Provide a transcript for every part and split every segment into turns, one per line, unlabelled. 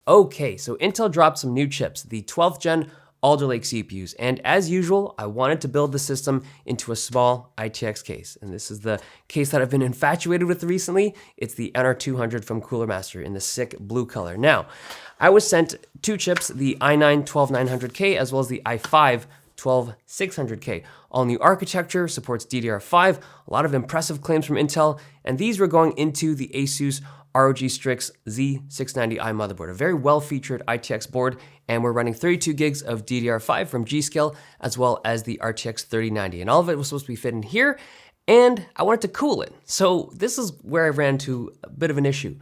Okay, so Intel dropped some new chips, the 12th gen Alder Lake CPUs, and as usual, I wanted to build the system into a small ITX case, and this is the case that I've been infatuated with recently. It's the NR200 from Cooler Master in the sick blue color. Now, I was sent two chips, the i9 12900K as well as the i5 12600K. All new architecture, supports DDR5, a lot of impressive claims from Intel, and these were going into the Asus ROG Strix Z690i motherboard, a very well-featured ITX board, and we're running 32 gigs of DDR5 from G.Skill, as well as the RTX 3090, and all of it was supposed to be fit in here, and I wanted to cool it. So this is where I ran into a bit of an issue.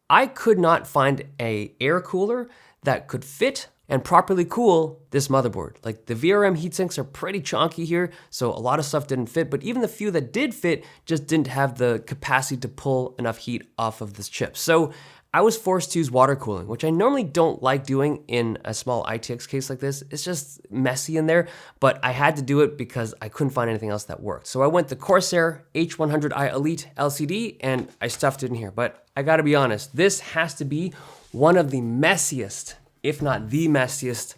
I could not find an air cooler that could fit and properly cool this motherboard. Like the VRM heatsinks are pretty chonky here, so a lot of stuff didn't fit, but even the few that did fit just didn't have the capacity to pull enough heat off of this chip. So I was forced to use water cooling, which I normally don't like doing in a small ITX case like this. It's just messy in there, but I had to do it because I couldn't find anything else that worked. So I went the Corsair H100i Elite LCD and I stuffed it in here. But I gotta be honest, this has to be one of the messiest, if not the messiest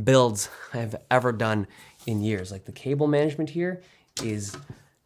builds I've ever done in years. Like the cable management here is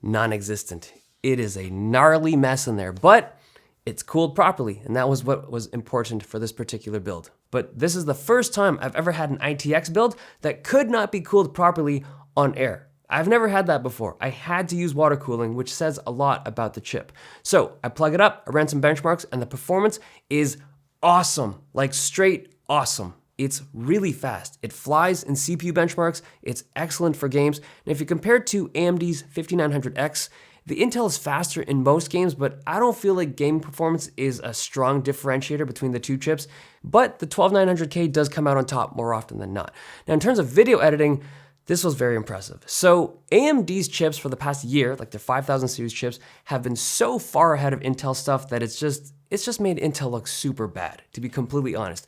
non-existent. It is a gnarly mess in there, but it's cooled properly, and that was what was important for this particular build. But this is the first time I've ever had an ITX build that could not be cooled properly on air. I've never had that before. I had to use water cooling, which says a lot about the chip. So I plug it up, I ran some benchmarks, and the performance is awesome, like straight awesome. It's really fast. It flies in CPU benchmarks. It's excellent for games. And if you compare it to AMD's 5900X, the Intel is faster in most games, but I don't feel like game performance is a strong differentiator between the two chips. But the 12900K does come out on top more often than not. Now, in terms of video editing, this was very impressive. So AMD's chips for the past year, like their 5000 series chips, have been so far ahead of Intel stuff that it's just made Intel look super bad, to be completely honest.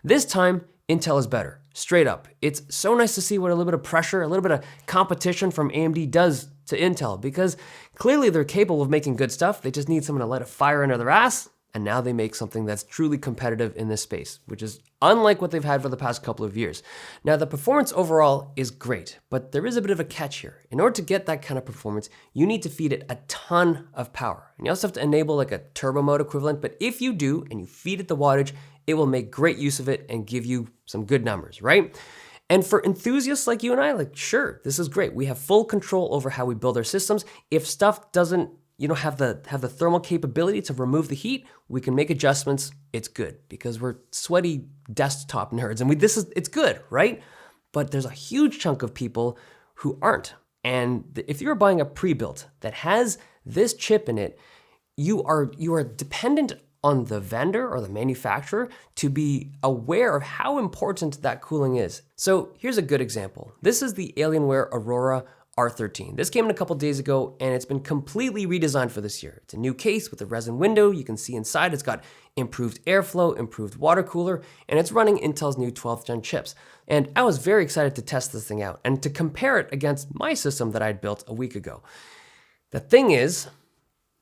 This time, Intel is better, straight up. It's so nice to see what a little bit of pressure, a little bit of competition from AMD does to Intel, because clearly they're capable of making good stuff. They just need someone to let it fire under their ass, and now they make something that's truly competitive in this space, which is unlike what they've had for the past couple of years. Now, the performance overall is great, but there is a bit of a catch here. In order to get that kind of performance, you need to feed it a ton of power. And you also have to enable like a turbo mode equivalent, but if you do, and you feed it the wattage, it will make great use of it and give you some good numbers, right? And for enthusiasts like you and I, like, sure, this is great. We have full control over how we build our systems. If stuff doesn't, have the thermal capability to remove the heat, we can make adjustments. It's good because we're sweaty desktop nerds, and it's good, right? But there's a huge chunk of people who aren't. And if you're buying a pre-built that has this chip in it, you are dependent on the vendor or the manufacturer to be aware of how important that cooling is. So here's a good example. This is the Alienware Aurora R13. This came in a couple days ago, and it's been completely redesigned for this year. It's a new case with a resin window. You can see inside it's got improved airflow, improved water cooler, and it's running Intel's new 12th gen chips. And I was very excited to test this thing out and to compare it against my system that I'd built a week ago. The thing is,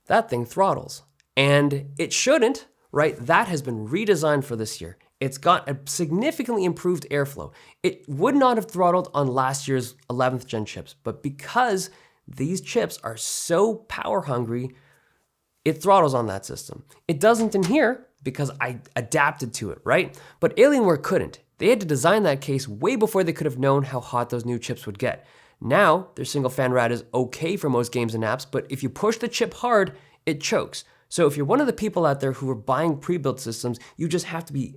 that thing throttles. And it shouldn't, right? That has been redesigned for this year. It's got a significantly improved airflow. It would not have throttled on last year's 11th gen chips, but because these chips are so power hungry, it throttles on that system. It doesn't in here because I adapted to it, right? But Alienware couldn't. They had to design that case way before they could have known how hot those new chips would get. Now, their single fan rad is okay for most games and apps, but if you push the chip hard, it chokes. So if you're one of the people out there who are buying pre-built systems, you just have to be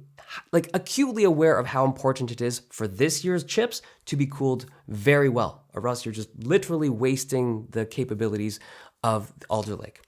like acutely aware of how important it is for this year's chips to be cooled very well, or else you're just literally wasting the capabilities of Alder Lake.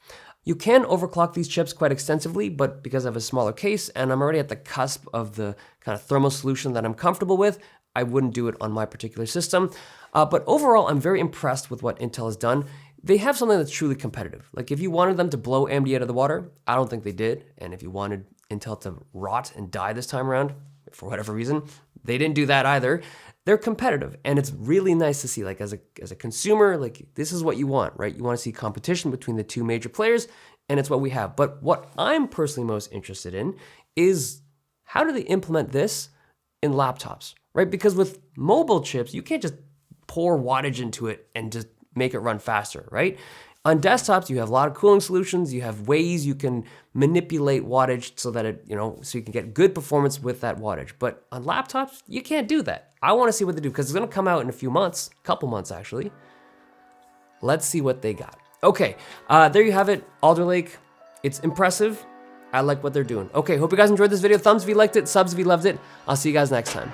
You can overclock these chips quite extensively, but because I have a smaller case and I'm already at the cusp of the kind of thermal solution that I'm comfortable with, I wouldn't do it on my particular system. But overall, I'm very impressed with what Intel has done. They have something that's truly competitive. Like if you wanted them to blow AMD out of the water, I don't think they did. And if you wanted Intel to rot and die this time around, for whatever reason, they didn't do that either. They're competitive, and it's really nice to see, like as a consumer, like this is what you want, right? You want to see competition between the two major players, and it's what we have. But what I'm personally most interested in is how do they implement this in laptops, right? Because with mobile chips, you can't just pour wattage into it and just make it run faster, right? On desktops, you have a lot of cooling solutions. You have ways you can manipulate wattage so that it, so you can get good performance with that wattage. But on laptops, you can't do that. I want to see what they do because it's going to come out in a few months, couple months actually. Let's see what they got. Okay, there you have it, Alder Lake. It's impressive. I like what they're doing. Okay, hope you guys enjoyed this video. Thumbs if you liked it, subs if you loved it. I'll see you guys next time.